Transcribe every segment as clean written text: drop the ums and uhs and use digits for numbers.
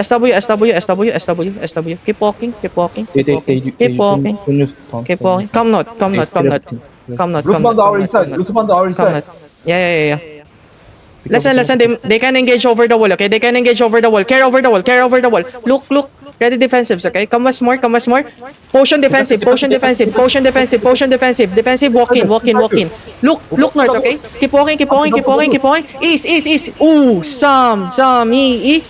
SW, SW, SW, SW, SW. Keep walking, keep walking, keep walking, keep walking, keep walking. Come not, come not, come not. Come not, come not, Root come our not, inside. come not. Root on our Come inside. not. Yeah. Listen, they can engage over the wall, okay? They can engage over the wall. Care over the wall, care over the wall. Look. Ready defensives, okay? Come once more, come once more. Potion defensive, potion defensive, potion defensive, potion defensive. Defensive, walk in. Look north, okay? Keep walking, keep walking, keep walking, keep walking. East. Ooh, some, E.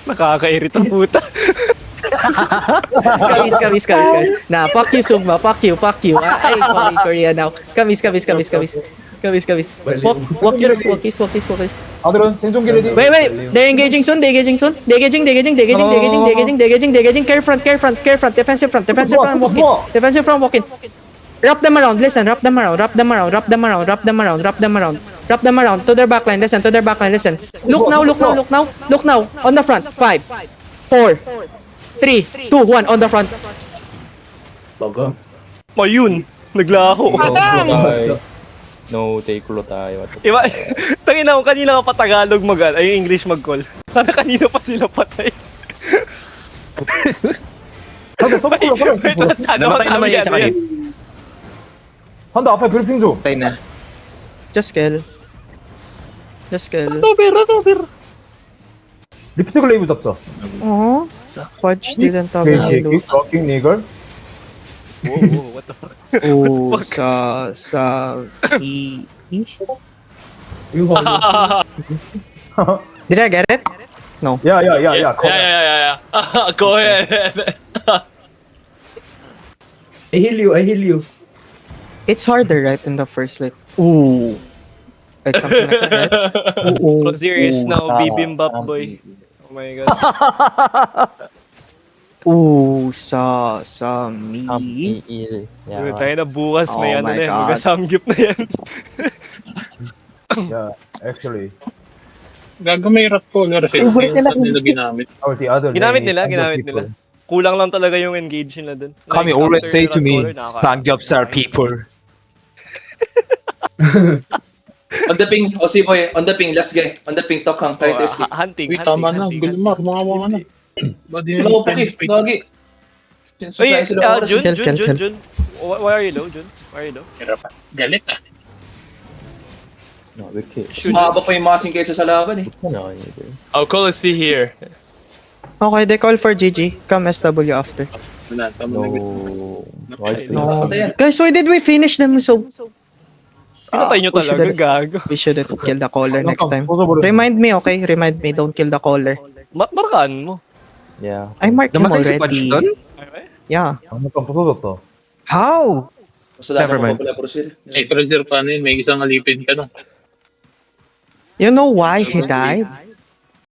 Nakakairita puta. Kamis. Nah, fuck you, Sugma. Fuck you. I call you Korea now. Kamis. Walk east. 아들은 생존기 레디. Wait. They're engaging soon. They're engaging. Care front. Defensive front. Walking. Wrap them around. Listen. Wrap them around. To their backline. Listen. Look now. On the front. 5, 4, 3, 2, 1. On the front. Mayun. Naglaho. No, take ulo tayo. Iba, tangina ko kanina ka pa Tagalog ay English mag-call. Sana kanina pa sila patay. Namatay naman yun sa kanina. 한다 앞에 브리핑 줘. Patay na. Just kill. 리피트 글레이브 잡자. Oh, Fudge didn't have 개새끼. a 럭킹 니걸. Whoa, what the fuck? Oh, sa E. Did I get it? No. 야. Yeah. Go ahead. I heal you. It's harder, right, in the first like. Ooh. Like something like that, right? From serious now, bibimbap boy. Oh my god. Ooh, sa me. Dude, tayo na bukas may Oh ano my na yan, God. mag-samgyup na yan. Yeah, actually. Gago may rat collar sila. Yung nila ginamit. Or the other Ginamit name is nila. people. Kulang lang talaga yung engage nila dun. Kami Like, always after say rat to me, collar, Sangyups are people. On the ping, boy, on the ping, last guy. On the ping, Tokhang, try to escape. Hunting. Uy, tama na. Gulmar, mawawa ka na. Ba't di Hello, Paki, gagi. Uy, Jun. Kill. Why are you low, Jun? Why are you low? Galit ah. No, we kill. Sumaba pa yung masing kaysa sa laban eh. I'll call a C here. Okay, they call for GG. Come SW after. Wala, tama na. No. Why is No. this? Patay yan. Guys, why did we finish them so? Pinatay nyo we talaga, should've- gago. We should have killed the caller next time. 쏟아버려. Remind me, okay? Remind me, don't kill the caller. Markaan mo. Yeah. I marked him Namatay si Fudge already. doon? Yeah. 장난감 부서졌어. How? Basta Never mind. Pala proceed. Extra zero pa na yun. May isang alipin ka na. You know why he died?